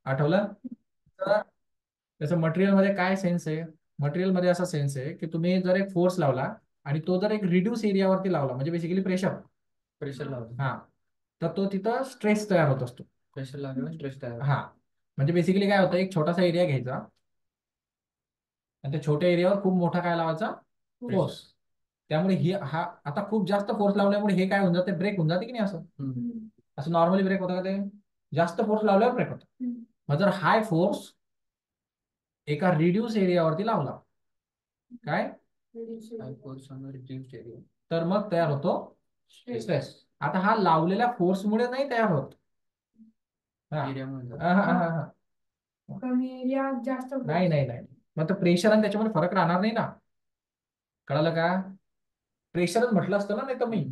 आठवलं? तर त्याचं मटेरियल मध्ये काय सेन्स आहे? मटेरियल मध्ये असा सेन्स आहे की तुम्ही जर एक फोर्स लावला आणि तो जर एक रिड्यूस एरियावरती लावला, म्हणजे बेसिकली प्रेशर लावला, हा, तर तो तिथं स्ट्रेस तयार होत असतो. प्रेशर लागल्यावर स्ट्रेस तयार, हा. म्हणजे बेसिकली काय होतं, एक छोटासा एरिया घ्यायचा आणि त्या छोट्या एरियावर खूप मोठा काय लावायचा, फोर्स. त्यामुळे ही हा आता खूप जास्त फोर्स लावल्यामुळे हे काय होऊन जाते, ब्रेक होऊन जाते की नाही असं. असं नॉर्मली ब्रेक होतं का ते? जास्त फोर्स लावल्यावर ब्रेक होतं. मग जर हाय फोर्स एका रिड्यूस एरियावरती लावला, काय तर मग तयार होतो स्ट्रेस. आता हा लावलेल्या फोर्समुळे नाही तयार होत, कमी एरिया जास्त नाही नाही नाही. मग तर प्रेशर आणि त्याच्यामध्ये फरक राहणार नाही ना, कळालं का? प्रेशरच म्हटलं असतं ना, नाही तर मी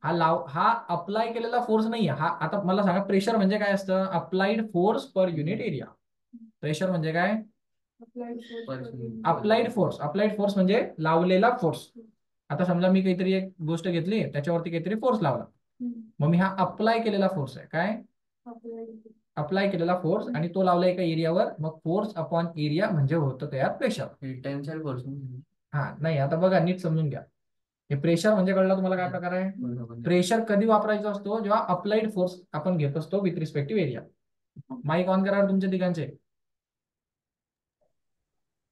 हा अप्लाय केलेला फोर्स नाही हा. आता मला सांगा, प्रेशर म्हणजे काय असतं? Applied force per unit area. Pressure म्हणजे काय? अप्लाइड फोर्स म्हणजे लावलेला फोर्स. आता समजा मी काहीतरी एक गोष्ट घेतली, त्याच्यावरती काहीतरी फोर्स लावला, मग मी हा अप्लाय केलेला फोर्स आहे. काय अप्लाय केलेला फोर्स? आणि तो लावला एका एरियावर, मग फोर्स अपॉन एरिया म्हणजे होतं तयार प्रेशर. Tensile force. हा नाही, आता बघा नीट समजून घ्या. हे प्रेशर म्हणजे कळलं तुम्हाला काय प्रकार आहे? प्रेशर कधी वापरायचा असतो? जेव्हा अप्लाइड फोर्स आपण घेत असतो with respective area. Mike on करा तुमच्या तिघांचे,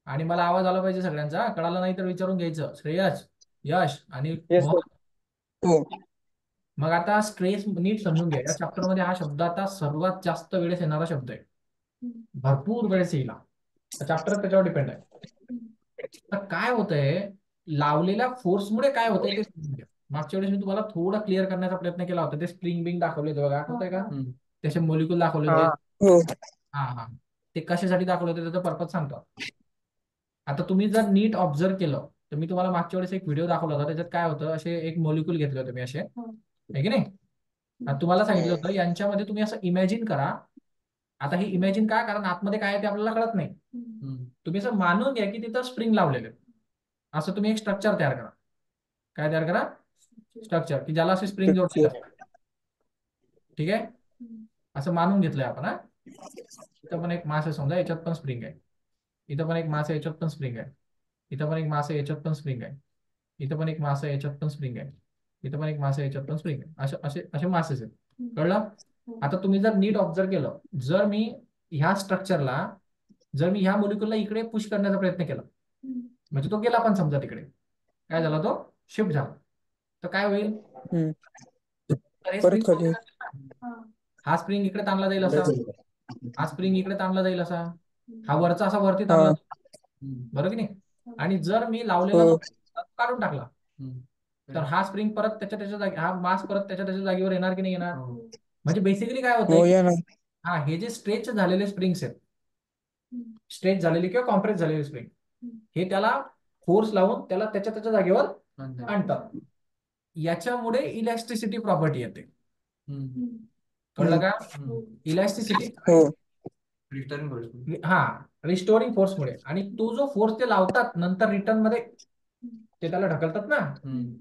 आणि मला आवाज आला पाहिजे सगळ्यांचा. कळाला नाही तर विचारून घ्यायचं. श्रेयस, यश आणि येस सर. मोहन. हो. मग आता स्ट्रेस नीट समजून घ्या. या चॅप्टर मध्ये हा शब्द आता सर्वात जास्त वेळेस येणारा शब्द आहे, भरपूर वेळेस येईल. चॅप्टर त्याच्यावर डिपेंड आहे. तर काय होतंय, लावलेल्या फोर्समुळे काय होतंय ते समजून घ्या. मागच्या वेळेस मी तुम्हाला थोडं क्लिअर करण्याचा प्रयत्न केला होता. ते स्प्रिंग बिंग दाखवले होते बघा, आठवतंय का? त्याचे मॉलिक्यूल दाखवले हा. होते. हो. हा हा, ते कशासाठी दाखवले होते त्याचा पर्पज सांगतो. आता तुम्ही जर नीट ऑब्झर्व केलं तर मी तुम्हाला मागच्या वेळेस एक व्हिडिओ दाखवला होता. त्याच्यात काय होतं, असे एक मॉलिक्यूल घेतले होते मी, असे आहे की नाही. आता तुम्हाला सांगितलं होतं यांच्यामध्ये तुम्ही असं इमॅजिन करा. आता हे इमॅजिन का? कारण आतमध्ये काय आहे ते आपल्याला कळत नाही. तुम्ही असं मानून घ्या की तिथं स्प्रिंग लावलेले, असं तुम्ही एक स्ट्रक्चर तयार करा. काय तयार करा? स्ट्रक्चर, की ज्याला असे स्प्रिंग जोडलेले असतात. ठीक आहे, असं मानून घेतलंय आपण. हा, इथं पण एक मास आहे समजा, याच्यात पण स्प्रिंग आहे. इथं पण एक मास आहे, याच्यात पण स्प्रिंग आहे. इथं पण एक मास आहे, याच्यात पण स्प्रिंग आहे. इथं पण एक मास आहे, याच्यात पण स्प्रिंग आहे. इथं पण एक मास आहे, याच्यात पण स्प्रिंग आहे. असे असे असे मासेस आहेत. कळलं? आता तुम्ही जर नीट ऑब्झर्व केलं, जर मी ह्या स्ट्रक्चरला, जर मी ह्या मॉलिक्यूलला इकडे पुश करण्याचा प्रयत्न केला, म्हणजे तो गेला पण समजा तिकडे, काय झाला, तो शिफ्ट झाला, तर काय होईल? हम्म. तर हे परत स्प्रिंग, खाली. हा स्प्रिंग इकडे ताणला जाईल असा, हा स्प्रिंग इकडे ताणला जाईल असा, हा वरचा असा वरती हा. ताणला जाईल, बरोबर की नाही? आणि जर मी लावलेला हो. तो काढून टाकला, तर हा स्प्रिंग परत त्याच्या त्याच्या जागी, हा मास परत त्याच्या त्याच्या जागेवर येणार की नाही येणार? म्हणजे बेसिकली काय होतंय हो की या ना. हा, हे जे स्ट्रेच झालेले स्प्रिंग्स आहेत, स्ट्रेच झालेली किंवा कॉम्प्रेस झालेली स्प्रिंग, हे त्याला फोर्स लावून त्याला त्याच्या त्याच्या जागेवर आणतात. याच्यामुळे इलॅस्टिसिटी प्रॉपर्टी येते. कळलं हम्म. का? इलॅस्टिसिटी, हो. हा, रिस्टोरिंग फोर्समुळे. आणि तो जो फोर्स ते लावतात नंतर रिटर्न मध्ये, ते त्याला ढकलतात ना,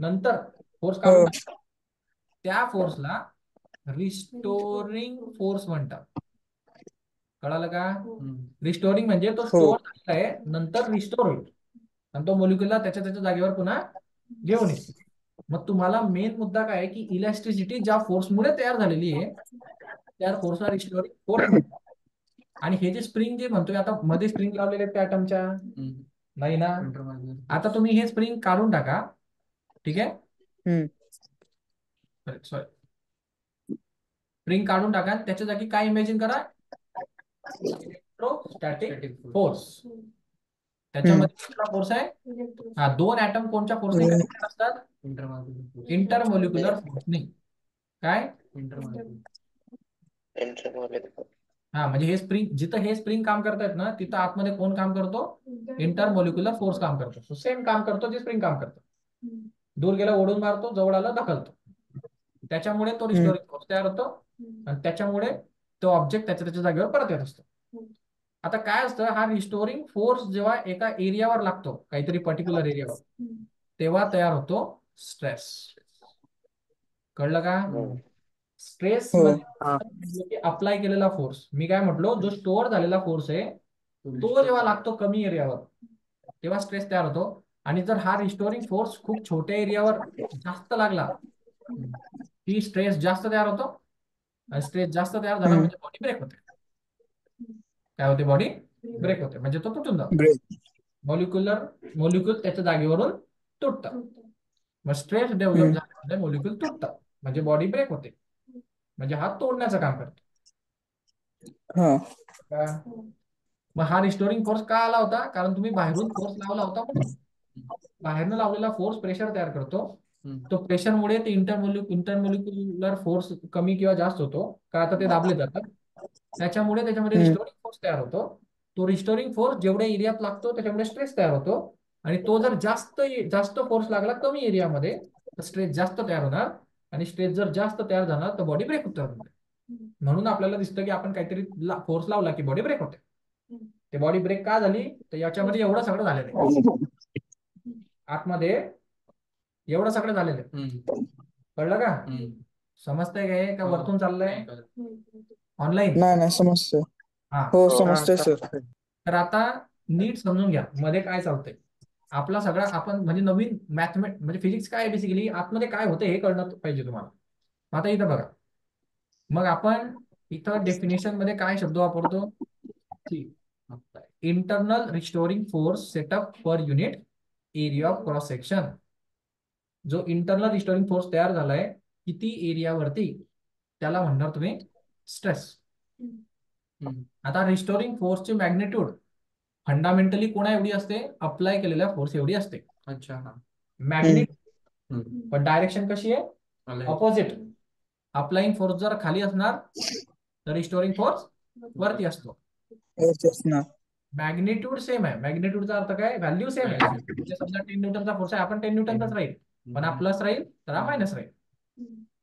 नंतर फोर्स हो. काढून त्या फोर्सला रिस्टोरिंग फोर्स म्हणतात. कळालं का? रिस्टोरिंग म्हणजे तो हो. स्टोअर झालेला आहे, नंतर रिस्टोर होईल आणि तो मॉलिक्यूलला त्याच्या त्याच्या जागेवर पुन्हा घेऊन येईल. मग तुम्हाला मेन मुद्दा काय आहे की इलॅस्टिसिटी ज्या फोर्समुळे तयार झालेली आहे त्या फोर्सला रिस्टोरिंग फोर्स म्हणतात. आणि हे जे स्प्रिंग जे म्हणतोय, आता मध्ये स्प्रिंग लावलेले आहेत त्या ॲटमच्या, नाही ना. आता तुम्ही हे स्प्रिंग काढून टाका, ठीक आहे, हम्म. सॉरी, स्प्रिंग काढून टाका, त्याच्या जागी काय इमॅजिन करा? Electrostatic force. हम्म. त्याच्यामध्ये कुठला फोर्स आहे? हा, दोन ऍटम कोणत्या फोर्सने कनेक्टेड असतात? इंटरमोलिक्युलर फोर्सने. काय? हा, म्हणजे हे स्प्रिंग, जिथं हे स्प्रिंग काम करतायत ना, तिथं आतमध्ये कोण काम करतो? इंटरमोलिक्युलर फोर्स काम करतो. सेम काम करतो जे स्प्रिंग काम करतो. दूर गेला ओढून मारतो, जवळ आला ढकलतो. त्याच्यामुळे तो हम्म. रिस्टोरिंग फोर्स तयार होतो आणि त्याच्यामुळे तो ऑब्जेक्ट त्याच्या त्याच्या जागेवर परत येत असतो. आता काय असतं, हा रिस्टोरिंग फोर्स जेव्हा एका एरियावर लागतो, काहीतरी पर्टिक्युलर एरियावर, तेव्हा तयार होतो स्ट्रेस. कळलं का? स्ट्रेस हो. मध्ये अप्लाय केलेला फोर्स, मी काय म्हटलो, जो स्टोअर झालेला फोर्स आहे तो जेव्हा लागतो कमी एरियावर तेव्हा स्ट्रेस तयार होतो. आणि जर हा रिस्टोरिंग फोर्स खूप छोट्या एरियावर जास्त लागला की स्ट्रेस जास्त तयार होतो. आणि स्ट्रेस जास्त तयार झाला म्हणजे बॉडी ब्रेक होते. काय होते? बॉडी ब्रेक होते, म्हणजे तो तुटून जातो. ब्रेक. मॉलिक्यूल त्याच्या जागेवरून तुटतात. मग स्ट्रेस डेव्हलप झाल्यामुळे मॉलिक्यूल तुटतात म्हणजे बॉडी ब्रेक होते, म्हणजे हा तोडण्याचं काम करतो. हा. मग हा रिस्टोरिंग फोर्स का आला होता? कारण तुम्ही बाहेरून फोर्स लावला होता म्हणून. बाहेरनं लावलेला फोर्स प्रेशर तयार करतो. तो प्रेशरमुळे ते इंटरमोलिक्युलर फोर्स कमी किंवा जास्त होतो का, आता ते दाबले जातात. त्याच्यामुळे त्याच्यामध्ये रिस्टोरिंग फोर्स तयार होतो. तो रिस्टोरिंग फोर्स जेवढ्या एरियात लागतो त्याच्यामुळे स्ट्रेस तयार होतो. आणि तो जर जास्त जास्त फोर्स लागला कमी एरियामध्ये तर स्ट्रेस जास्त तयार होणार. आणि स्ट्रेस जर जास्त तयार झाला तर बॉडी ब्रेक होतं. म्हणून आपल्याला दिसतं की आपण काहीतरी फोर्स लावला की बॉडी ब्रेक होते. ते बॉडी ब्रेक का झाली? तर याच्यामध्ये एवढं सगळं झालेलं आहे. आतमध्ये एवढं सगळं झालेलं आहे. कळलं का? समजतंय काय का वरतून चाललंय ऑनलाईन? नाही समजतंय. हा. हो समजतंय सर. तर आता नीट समजून घ्या मध्ये काय चालतंय. आपला सगळा आपण म्हणजे नवीन म्हणजे फिजिक्स काय बेसिकली आतमध्ये काय होते हे कळणं पाहिजे तुम्हाला. आता इथं बघा, मग आपण इथं डेफिनेशन मध्ये काय शब्द वापरतो? Internal restoring force setup per unit area of cross section. जो इंटरनल रिस्टोरिंग फोर्स तयार झालाय किती एरियावरती त्याला म्हणणार तुम्ही स्ट्रेस. आता रिस्टोरिंग फोर्सची मॅग्निट्यूड फंडामेंटली कोणा एवढी असते? अप्लाय केलेल्या फोर्स एवढी असते. अच्छा. मॅग्निट्यूड, पण डायरेक्शन कशी आहे? ऑपोजिट. अप्लाइंग फोर्स जर खाली असणार तर रिस्टोरिंग फोर्स वरती असतो. मॅग्निट्यूड सेम आहे. मॅग्निट्यूडचा अर्थ काय? व्हॅल्यू सेम आहे. म्हणजे समजा 10 न्यूटनचा फोर्स आहे, आपण 10 न्यूटनचाच राहील, पण हा प्लस राहील तर हा मायनस राहील.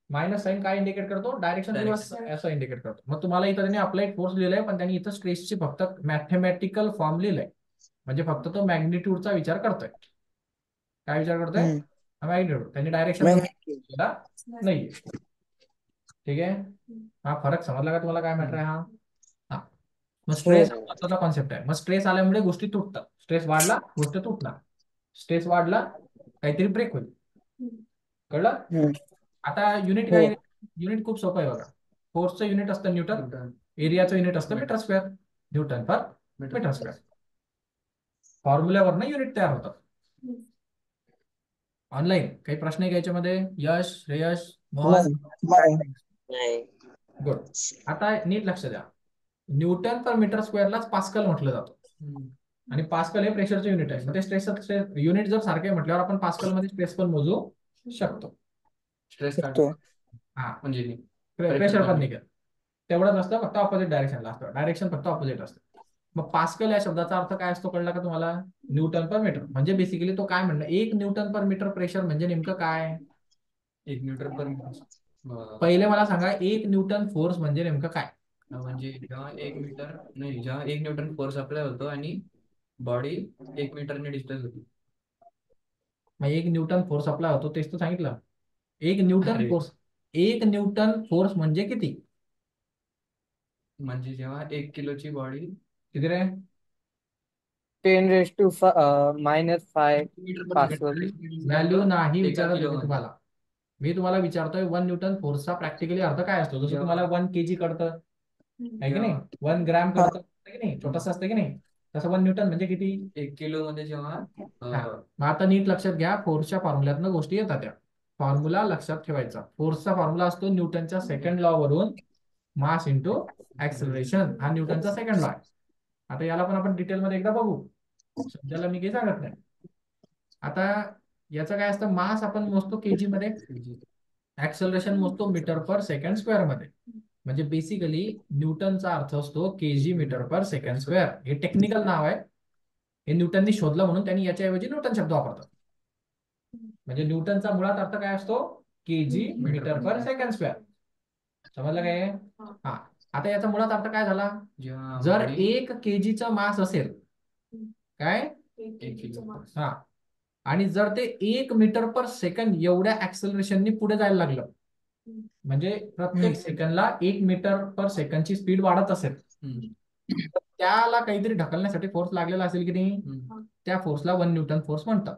मायनस साईन काय इंडिकेट करतो? डायरेक्शन रिव्हर्स असं इंडिकेट करतो. मग तुम्हाला इथं त्यांनी अप्लाइड फोर्स लिहिलंय, पण त्यांनी इथं स्ट्रेसची फक्त मॅथेमॅटिकल फॉर्म लिहिलंय. म्हणजे फक्त तो मॅग्निट्यूडचा विचार करतोय. काय विचार करतोय? मॅग्निट्यूड. त्यांनी डायरेक्शन नाही. ठीक आहे, हा फरक समजला का तुम्हाला? काय मॅटर आहे हा? मग स्ट्रेस हा महत्वाचा कॉन्सेप्ट आहे. मग स्ट्रेस आल्यामुळे गोष्टी तुटतात. स्ट्रेस वाढला गोष्ट तुटणार. स्ट्रेस वाढला काहीतरी ब्रेक होईल. कळलं? आता युनिट काय? युनिट खूप सोपं आहे बघा. फोर्सचं युनिट असतं न्यूटन, एरियाचं युनिट असतं मीटर स्क्वेअर. न्यूटन पर मीटर स्क्वेअर. फॉर्म्युल्यावरनं युनिट तयार होतात. ऑनलाईन काही प्रश्न आहे का याच्यामध्ये? यश, श्रेयश, मोहन? गुड. आता नीट लक्ष द्या, न्यूटन पर मीटर स्क्वेअरलाच पास्कल म्हटलं जातं. आणि पास्कल हे प्रेशरचं युनिट आहे. मग ते स्ट्रेस युनिट जर सारखे म्हटल्यावर आपण पास्कल मध्ये स्ट्रेस पण मोजू शकतो. स्ट्रेस काढतो हा, म्हणजे प्रेशर पण निघेल तेवढंच असतं, फक्त ऑपोजिट डायरेक्शनला असतं. डायरेक्शन फक्त ऑपोजिट असतं. मग पास्कल या शब्दाचा अर्थ काय असतो कळला का तुम्हाला? न्यूटन पर मीटर. म्हणजे बेसिकली तो काय म्हणणं, 1 न्यूटन पर मीटर प्रेशर म्हणजे नेमकं काय? 1 न्यूटन पर मीटर. पहिले मला सांगा 1 न्यूटन फोर्स म्हणजे नेमकं काय? म्हणजे जेव्हा 1 न्यूटन फोर्स अप्लाय होतो आणि बॉडी 1 मीटरने डिस्टन्स होती. मग 1 न्यूटन फोर्स अप्लाय होतो तेच तर सांगितलं. 1 न्यूटन फोर्स म्हणजे किती? म्हणजे जेव्हा 1 किलोची बॉडी किती रे? 10⁻⁻⁵ पास्कल. व्हॅल्यू नाही विचारत मी तुम्हाला. मी तुम्हाला विचारतोय 1 न्यूटन फोर्सचा प्रॅक्टिकली अर्थ काय असतो? जसं तुम्हाला 1 kg कळतं आहे की नाही, 1 ग्रॅम कळतं की नाही, छोटस असतं की नाही, तसं 1 न्यूटन म्हणजे किती? 1 किलो मध्ये जेव्हा. मग आता नीट लक्षात घ्या, फोर्सच्या फॉर्म्युल्यातनं गोष्टी येतात. त्या फॉर्म्युला लक्षात ठेवायचा. फोर्सचा फॉर्म्युला असतो न्यूटनच्या सेकंड लॉ वरून मास इंटू ऍक्सलरेशन. हा न्यूटनचा सेकंड लॉ आहे. आता याला पण आपण डिटेलमध्ये एकदा बघू, सध्याला मी काही सांगत नाही. आता याचं काय असतं? मास आपण मोजतो केजी मध्ये, ऍक्सलरेशन मोजतो मीटर पर सेकंड स्क्वेअर मध्ये. म्हणजे बेसिकली न्यूटनचा अर्थ असतो केजी मीटर पर सेकंड स्क्वेअर. हे टेक्निकल नाव आहे, हे न्यूटननी शोधलं म्हणून त्यांनी याच्याऐवजी न्यूटन शब्द वापरतात. म्हणजे न्यूटनचा मुळात अर्थ काय असतो? केजी मीटर पर सेकंड स्क्वेअर. समजलं काय? हा. आता याचा मुळात अर्थ काय झाला? जर 1 kgचा मास असेल, काय? 1 किलो. हा, आणि जर ते 1 मीटर पर सेकंड एवढ्या ऍक्सलरेशननी पुढे जायला लागलं, म्हणजे प्रत्येक सेकंदला 1 मीटर पर सेकंदची स्पीड वाढत असेल तर त्याला काहीतरी ढकलण्यासाठी फोर्स लागलेला असेल की नाही, त्या फोर्सला 1 न्यूटन फोर्स म्हणतात.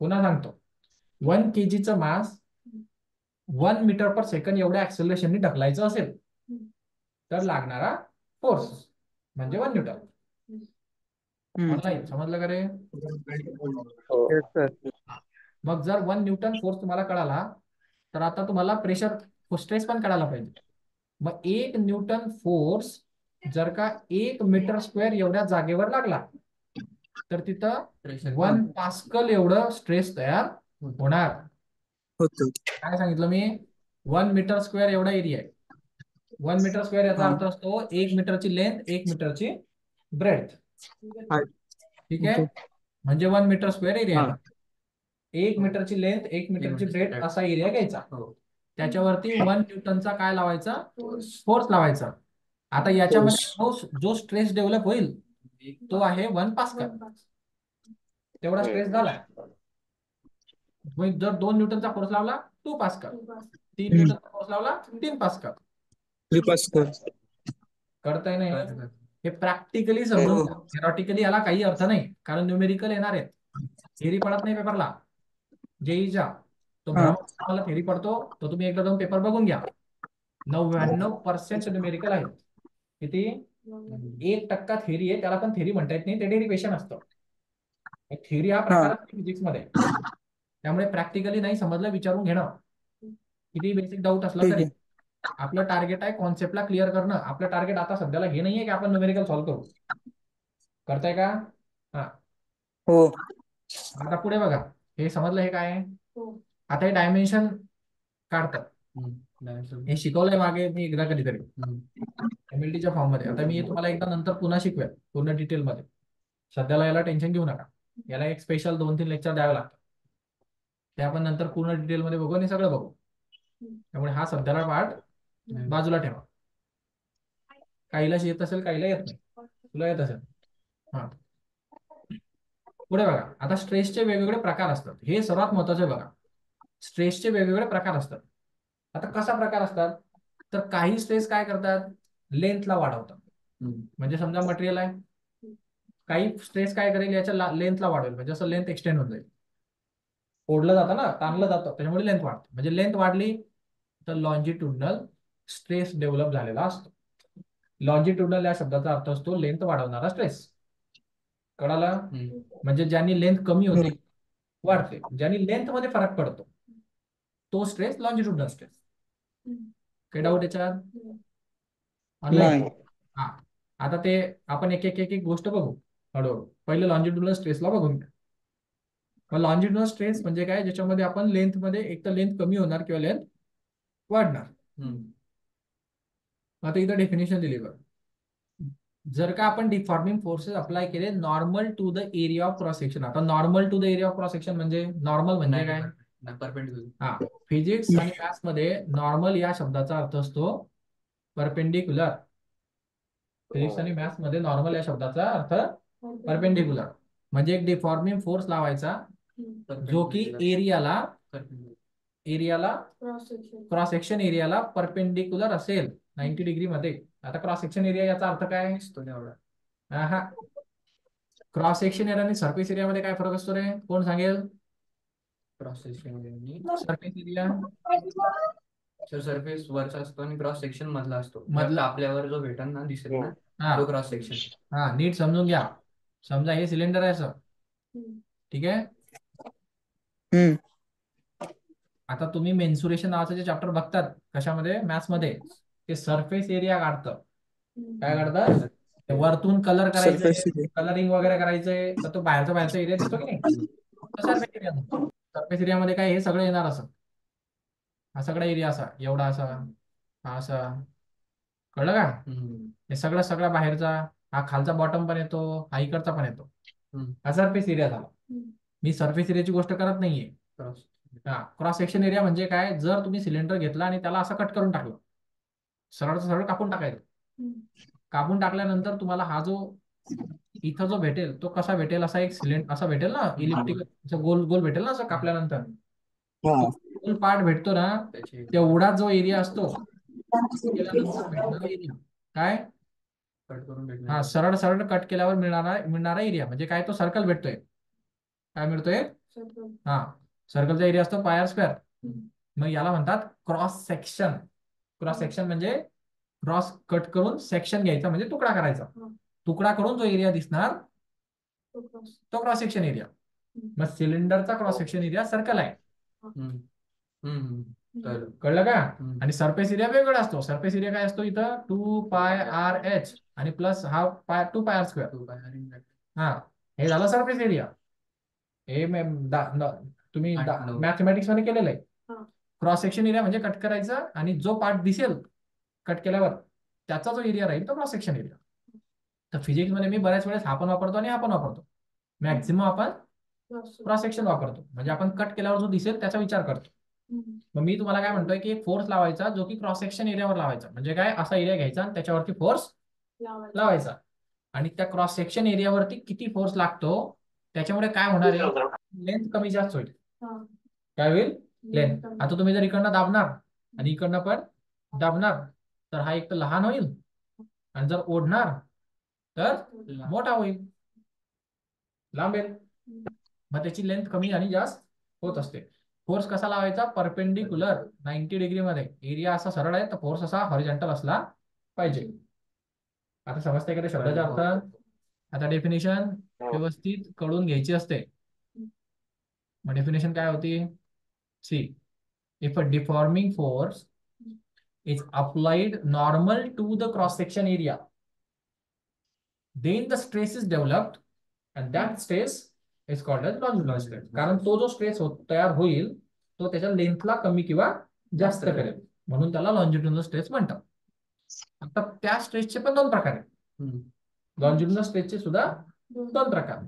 पुन्हा सांगतो, 1 kgचं मास 1 मीटर पर सेकंद एवढ्या ऍक्सेलरेशननी ढकलायचं असेल तर लागणारा फोर्स म्हणजे 1 न्यूटन. ऑनलाईन समजलं का रे? Yes sir. मग जर 1 न्यूटन फोर्स तुम्हाला कळाला तर आता तुम्हाला प्रेशर स्ट्रेस पण कळायला पाहिजे. मग 1 न्यूटन फोर्स जर का 1 मीटर स्क्वेअर एवढ्या जागेवर लागला तर तिथं 1 पास्कल एवढं स्ट्रेस तयार होणार. होतो. काय सांगितलं मी? 1 मीटर स्क्वेअर एवढा एरिया आहे. 1 मीटर स्क्वेअर याचा अर्थ असतो 1 मीटरची लेंथ 1 मीटरची ब्रेथ. ठीक आहे, म्हणजे 1 मीटर स्क्वेअर एरिया हा. येणार. 1 मीटरची लेंथ 1 मीटरची ब्रेथ असा एरिया घ्यायचा. त्याच्यावरती 1 न्यूटनचा काय लावायचा? फोर्स लावायचा. आता याच्यामध्ये जो स्ट्रेस डेव्हलप होईल तो आहे 1 पास्कल. तेवढा स्ट्रेस झालाय. जर 2 न्यूटनचा फोर्स लावला 2 पास्कल, 3 न्यूटनचा फोर्स लावला 3 पास्कल. 3 पास्कल. कळतंय नाही? हे प्रॅक्टिकली समजून घ्या. थेरॉटिकली याला काही अर्थ नाही, कारण न्यूमेरिकल येणार आहेत. थेरी पडत नाही पेपरला जेईच्या. तो ब्रह्मला थेरी पडतो, तो तुम्ही एकदा जाऊन पेपर बघून घ्या. 99% न्यूमेरिकल आहे. किती? 1% थेरी आहे, त्याला पण थेरी म्हणता येत नाही, ते डेरिवेशन असतं. थेरी हा प्रकार फिजिक्स मध्ये. त्यामुळे प्रॅक्टिकली नाही समजलं विचारून घेणं. किती बेसिक डाऊट असला तरी आपलं टार्गेट आहे कॉन्सेप्टला क्लिअर करणं. आपलं टार्गेट आता सध्याला हे नाहीये की आपण न्यूमेरिकल सॉल्व्ह करू. करताय का? हा. हो. आता पुढे बघा, हे समजलं हे काय आहे? आता हे डायमेन्शन काढतात. हे शिकवलंय मागे मी एकदा कधीतरी MLT च्या फॉर्म मध्ये. आता मी तुम्हाला एकदा नंतर पुन्हा शिकवेल पूर्ण डिटेल मध्ये. सध्याला याला टेन्शन घेऊ नका. याला एक स्पेशल 2-3 लेक्चर द्यावे लागतात. ते आपण नंतर पूर्ण डिटेल मध्ये बघू आणि सगळं बघू. त्यामुळे हा सध्याला पार्ट बाजूला ठेवा. काहीला येत असेल, काहीला येत नाही. तुला येत असेल. हा. पुढे बघा, आता स्ट्रेसचे वेगवेगळे प्रकार असतात. हे सर्वात महत्वाचे बघा, स्ट्रेसचे वेगवेगळे प्रकार असतात. आता कसा प्रकार असतात तर काही स्ट्रेस काय करतात? लेंथला वाढवतात. म्हणजे समजा मटेरियल आहे, काही स्ट्रेस काय करेल याच्या लेंथला वाढवेल, म्हणजे असं लेंथ एक्सटेंड होऊन जाईल. ओढलं जातं ना, ताणलं जातं, त्याच्यामुळे लेंथ वाढते. म्हणजे लेंथ वाढली तर लॉन्जिट्युडनल स्ट्रेस डेव्हलप झालेला असतो. लॉन्जिट्युडनल या शब्दाचा अर्थ असतो लेंथ वाढवणारा स्ट्रेस. कळाला? म्हणजे ज्यांनी लेंथ कमी होते वाढते, ज्यांनी लेंथ मध्ये फरक पडतो तो स्ट्रेस लॉन्जिट्युडनल स्ट्रेस. काही डाऊट याच्यात? ऑनलाईन? हा. आता ते आपण एक एक एक एक गोष्ट बघू हळूहळू. पहिले लॉन्जिट्युडनल स्ट्रेसला बघून घ्या. मग लॉन्जिट्युडनल स्ट्रेस म्हणजे काय? ज्याच्यामध्ये आपण लेंथ मध्ये एक तर लेंथ कमी होणार किंवा लेंथ वाढणार. आता इथं डेफिनेशन दिली बघ. जर का आपण डिफॉर्मिंग फोर्सेस अप्लाय केले normal to the area of cross section. आता normal to the area of cross section म्हणजे नॉर्मल म्हणजे काय? हा, फिजिक्स आणि मॅथ्स मध्ये नॉर्मल या शब्दाचा अर्थ असतो परपेंडिक्युलर. फिजिक्स आणि मॅथ्स मध्ये नॉर्मल या शब्दाचा अर्थ परपेंडिक्युलर म्हणजे एक डिफॉर्मिंग फोर्स लावायचा जो की एरियाला क्रॉस सेक्शन एरियाला परपेंडिक्युलर असेल 90 डिग्री मध्ये. आता क्रॉस सेक्शन एरिया याचा अर्थ काय? हा, क्रॉस सेक्शन एरिया आणि सरफेस एरिया मध्ये काय फरक असतो रे? कोण सांगेल? Cross section surface area surface वरचा असतो आणि क्रॉस सेक्शन मधला असतो. मधला आपल्यावर जो भेटन ना दिसेल ना हा तो क्रॉस सेक्शन. हा, नीट समजून घ्या. समजा हे सिलेंडर आहे असं, ठीक आहे. आता तुम्ही मेन्सुरेशन नावाचं जे चॅप्टर बघतात कशामध्ये? मॅथ्स मध्ये. ते सरफेस एरिया काढतं. काय काढतात? वरतून कलर करायचे, कलरिंग वगैरे करायचंय तर तो बाहेरचा एरिया दिसतो की नाही? Surface area. सरफेस एरियामध्ये काय हे सगळं येणार असं, हा सगळा एरिया असा, एवढा असा, हा असा. कळलं का? हे सगळा बाहेरचा, हा खालचा बॉटम पण येतो, हा इकडचा पण येतो. हा सरफेस एरिया झाला. मी सरफेस एरियाची गोष्ट करत नाहीये. हा, क्रॉस सेक्शन एरिया म्हणजे काय? जर तुम्ही सिलेंडर घेतला आणि त्याला असं कट करून टाकलं, सरळ कापून टाकायचं. कापून टाकल्यानंतर तुम्हाला हा जो इथं जो भेटेल तो कसा भेटेल? असा एक सिलेंडर असा भेटेल ना, इलिप्टिकल गोल गोल भेटेल ना असं कापल्यानंतर. फुल पार्ट भेटतो ना त्याची तेवढा जो एरिया असतो केल्यानंतर भेटणारा एरिया काय कट करून हा भेटणार सरळ सरळ कट केल्यावर मिळणारा एरिया म्हणजे काय तो सर्कल भेटतोय काय मिळतोय सर्कल. हा सर्कलचा एरिया असतो पाय आर स्क्वेअर मग याला म्हणतात क्रॉस सेक्शन क्रॉस सेक्शन म्हणजे क्रॉस कट करून सेक्शन घ्यायचा म्हणजे तुकडा करायचा तुकडा करून जो एरिया दिसणार तो क्रॉस. तो क्रॉस सेक्शन एरिया मग सिलेंडरचा क्रॉस सेक्शन एरिया सर्कल आहे हम्म. हम्म. तर कळलं का हम्म. आणि सरफेस एरिया वेगळा असतो सरफेस एरिया काय असतो इथं 2πr/h आणि प्लस हा 2πr स्क्वेअर तू काय आणि काय? हा हे झालं सरफेस एरिया हे तुम्ही आठ, नऊ. मॅथमॅटिक्स मध्ये केलेलं आहे हा. क्रॉस सेक्शन एरिया म्हणजे कट करायचं आणि जो पार्ट दिसेल कट केल्यावर त्याचा जो एरिया राहील तो क्रॉस सेक्शन एरिया तर फिजिक्स मध्ये मी बऱ्याच वेळेस हा पण वापरतो आणि हा पण वापरतो मॅक्झिमम आपण क्रॉस. क्रॉस सेक्शन वापरतो म्हणजे आपण कट केल्यावर जो दिसेल त्याचा विचार करतो मग मी तुम्हाला काय म्हणतोय की एक फोर्स लावायचा जो की क्रॉस सेक्शन एरियावर लावायचा म्हणजे काय असा एरिया घ्यायचा आणि त्याच्यावरती फोर्स लावायचं. लावायचा आणि त्या क्रॉस सेक्शन एरियावरती किती फोर्स लागतो त्याच्यामुळे काय होणार आहे लेंथ कमी जास्त होईल हा. काय होईल लेंथ कमी. आता तुम्ही जर इकडनं दाबणार आणि इकडनं पण दाबणार तर हा एक तर लहान होईल आणि जर ओढणार तर मोठा होईल लांबेल मग त्याची लेंथ कमी आणि जास्त होत असते फोर्स कसा लावायचा परपेंडिक्युलर 90 डिग्री मध्ये एरिया असा सरळ आहे तर फोर्स असा हॉरिझॉन्टल असला पाहिजे आता समजते का ते शब्दाचा अर्थ आता डेफिनेशन व्यवस्थित कळून घ्यायची असते मग डेफिनेशन काय होती see if a deforming force is applied normal to the cross section area then the stress is developed and that stress is called as longitudinal stress कारण तो जो स्ट्रेस तयार होईल तो त्याच्या लेंथला कमी किंवा जास्त करेल म्हणून त्याला लॉन्जिट्युडिनल स्ट्रेस म्हणतात आता त्या स्ट्रेसचे पण दोन प्रकार आहेत हम्म. लॉन्जिट्युडिनल स्ट्रेसचे सुद्धा दोन प्रकार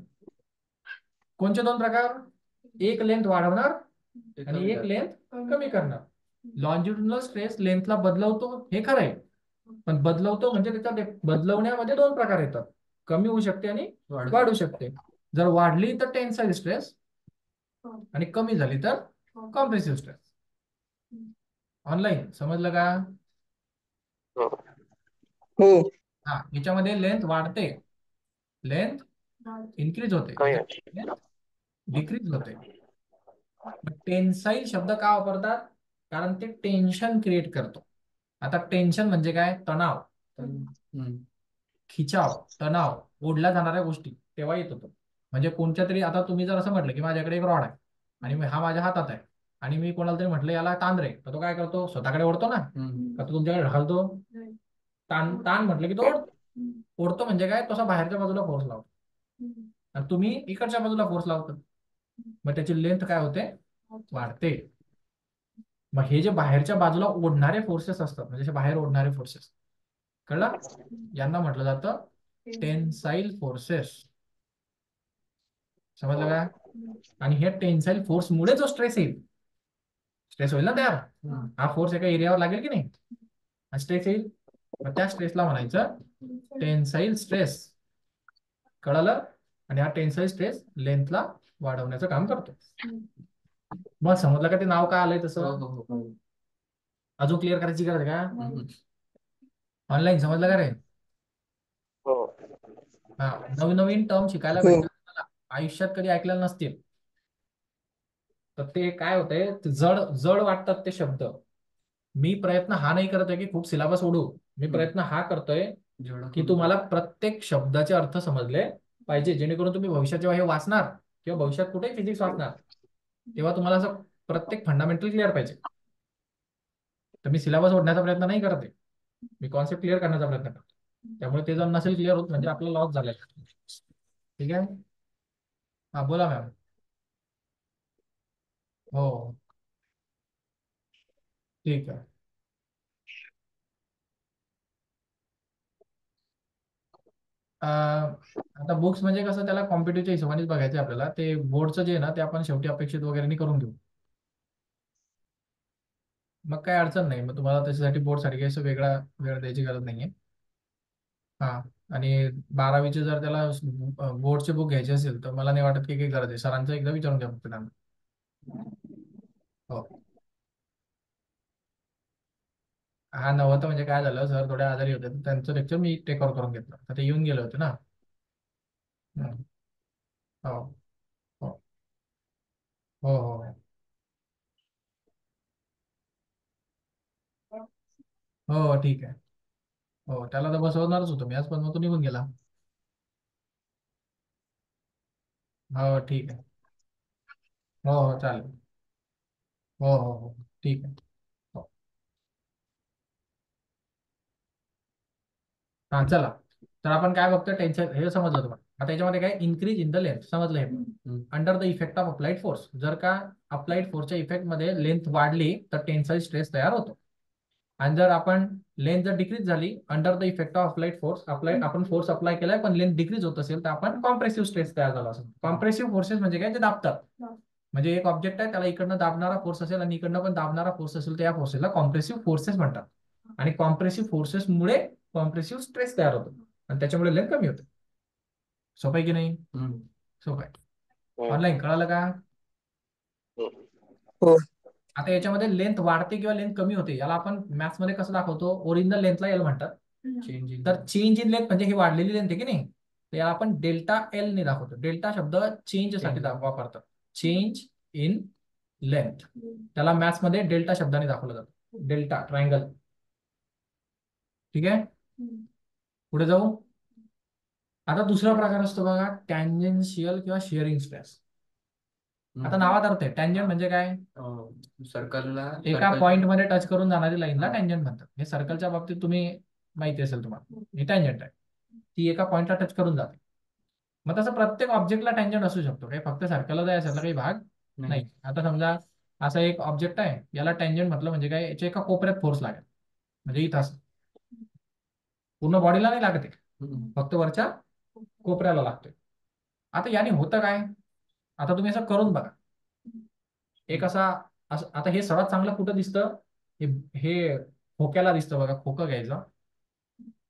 कोणते दोन प्रकार एक लेंथ वाढवणार ते आणि कमी एक करा. लेंथ कमी करणार लॉन्जिट्युडिनल स्ट्रेस लेंथला बदलवतो हे खरं आहे पण बदलवतो म्हणजे त्याच्या बदलवण्यामध्ये दोन प्रकार येतात कमी होऊ शकते आणि वाढ. वाढू शकते जर वाढली तर टेन्साईल स्ट्रेस आणि कमी झाली तर कॉम्प्रेसिव्ह स्ट्रेस ऑनलाईन समजलं का हो हा याच्यामध्ये लेंथ वाढते लेंथ इन्क्रीज होते डिक्रीज होते टेन्साईल शब्द का वापरतात कारण ते टेन्शन क्रिएट करतो आता टेन्शन म्हणजे काय तणाव हम्म. खिचाव तणाव ओढल्या जाणाऱ्या गोष्टी तेव्हा येत होतो म्हणजे कोणत्या तरी आता तुम्ही जर असं म्हटलं की माझ्याकडे एक रॉड आहे आणि हा माझ्या हातात आहे आणि मी कोणाला तरी म्हटलं याला ताण रे तर तो काय करतो स्वतःकडे ओढतो ना हम्म. का तो तुमच्याकडे ढकलतो नाही. ताण ताण म्हटलं की तो ओढतो म्हणजे काय तसा बाहेरच्या बाजूला फोर्स लावतो आणि तुम्ही इकडच्या बाजूला फोर्स लावतो मग त्याची लेंथ काय होते वाढते मग हे जे बाहेरच्या बाजूला ओढणारे फोर्सेस असतात म्हणजे बाहेर ओढणारे फोर्सेस कळलं यांना म्हटलं जातं टेन्साईल फोर्सेस समजलं का आणि हे टेन्साईल फोर्स मुळे जो स्ट्रेस येईल स्ट्रेस होईल ना तयार हा फोर्स एका एरियावर लागेल की नाही आणि स्ट्रेस येईल मग त्या स्ट्रेसला म्हणायचं टेन्साईल स्ट्रेस कळालं आणि हा टेन्साईल स्ट्रेस लेंथला वाढवण्याचं काम करतो मग समजलं का ते नाव काय आलंय हो, तसं हो, हो. अजून क्लिअर करायची गरज आहे का हम्म. ऑनलाईन समजलं का रे हो हा नवीन नवीन टर्म शिकायला हो. भेटतात तुम्हाला. आयुष्यात कधी ऐकलेलं नसतील तर ते काय होतंय ते जड जड वाटतात ते शब्द मी प्रयत्न हा नाही करत आहे की खूप सिलेबस ओढू मी प्रयत्न हा करतोय जेवढं की कमी तुम्हाला प्रत्येक शब्दाचे अर्थ समजले पाहिजे जेणेकरून तुम्ही भविष्यात जेव्हा हे वाचणार किंवा भविष्यात कुठेही फिजिक्स वाचणार तेव्हा तुम्हाला असं प्रत्येक फंडामेंटल क्लिअर पाहिजे तर मी सिलेबस ओढण्याचा प्रयत्न नाही करत आहे मी कॉन्सेप्ट क्लिअर करण्याचा प्रयत्न करतो त्यामुळे ते जर नसेल क्लिअर होत म्हणजे आपला लॉस झालाय ठीक आहे हा बोला मॅम हो ठीक आहे आता बुक्स म्हणजे कसं त्याला कॉम्पिटिटिव्हच्या हिशोबानेच बघायचं आपल्याला ते बोर्डचं जे आहे ना ते आपण शेवटी अपेक्षित वगैरे नाही करून घेऊ मग काय अडचण नाही मग तुम्हाला त्याच्यासाठी बोर्डसाठी काही असं वेगळा वेळ द्यायची गरज नाहीये हा आणि 12वीचे जर त्याला बोर्डचे बुक घ्यायचे असेल तर मला नाही वाटत की काही गरज आहे सरांचं एकदा विचारून घ्या फक्त त्यांना हो हा नव्हतं म्हणजे काय झालं, सर थोडे आजारी होते तर त्यांचं लेक्चर मी टेक ओव्हर करून घेतलं, तर ते येऊन गेले होते ना. हम्म. हो हो हो हो हो हो, ठीक आहे. हो त्याला तर बसवणारच होतो मी आज, पण मग तो निघून गेला. हो ठीक आहे. हो हो चालेल. हो हो हो ठीक आहे. हो. हा चला. तर आपण काय बघतो, टेन्शन हे समजलं तुम्हाला. आता याच्यामध्ये काय, इन्क्रीज इन द लेंथ समजलं हे. हम्म. Under the effect of applied force, जर का अप्लाइड फोर्सच्या इफेक्ट मध्ये लेंथ वाढली तर टेन्साईल स्ट्रेस तयार होतो. आणि जर आपण लेंथ जर डिक्रीज झाली under the effect of applied force, आपण फोर्स अप्लाय केलाय पण लेंथ डिक्रीज होत असेल तर आपण कॉम्प्रेसिव्ह स्ट्रेस तयार झाला असेल. कॉम्प्रेसिव्ह फोर्सेस म्हणजे काय, जे दाबतात. म्हणजे एक ऑब्जेक्ट आहे, त्याला इकडनं दाबणारा फोर्स असेल आणि इकडनं पण दाबणारा फोर्स असेल, तर या फोर्सेसला कॉम्प्रेसिव्ह फोर्सेस म्हणतात. आणि कॉम्प्रेसिव्ह फोर्सेसमुळे कॉम्प्रेसिव्ह स्ट्रेस तयार होतो आणि त्याच्यामुळे लेंथ कमी होते. सोपं आहे की नाही? हम्म. सोपं आहे. हो ऑनलाईन कळालं का? हो आता याच्यामध्ये लेंथ वाढते किंवा लेंथ कमी होते, याला आपण मॅथ्स मध्ये कसं दाखवतो, ओरिजिनल लेंथला एल म्हणतात. चेंज इन तर चेंज इन लेंथ म्हणजे ही वाढलेली लेंथ आहे की नाही, तर याला आपण डेल्टा एल ने दाखवतो. डेल्टा शब्द चेंज साठी वापरतात. चेंज इन लेंथ, त्याला मॅथ्स मध्ये डेल्टा शब्दाने दाखवलं जातं. Delta triangle. ठीक आहे, पुढे जाऊ. आता दुसरा प्रकार असतो बघा, टँजेन्शियल किंवा शिअरिंग स्ट्रेस. आता नावात अर्थ आहे. टँजंट म्हणजे काय, सर्कलला एका पॉइंट मध्ये टच करून जाणारी लाईनला हा. टँजंट म्हणतात. हे सर्कलच्या बाबतीत तुम्ही माहिती असेल तुम्हाला, ही टँजंट आहे, ती एका पॉइंटला टच करून जाते. मग तसं प्रत्येक ऑब्जेक्टला टँजंट असू शकतो, काही फक्त सर्कलला जायचं काही भाग नाही. आता समजा असा एक ऑब्जेक्ट आहे, याला टँजंट म्हटलं म्हणजे काय, याच्या एका कोपऱ्यात फोर्स लागेल, म्हणजे इथं असं पूर्ण बॉडीला नाही लागते, फक्त वरच्या कोपऱ्याला लागते. आता याने होतं काय, आता तुम्ही असं करून बघा. एक असा आता हे सर्वात चांगलं कुठं दिसतं, हे हे खोक्याला दिसतं बघा. खोकं घ्यायचं,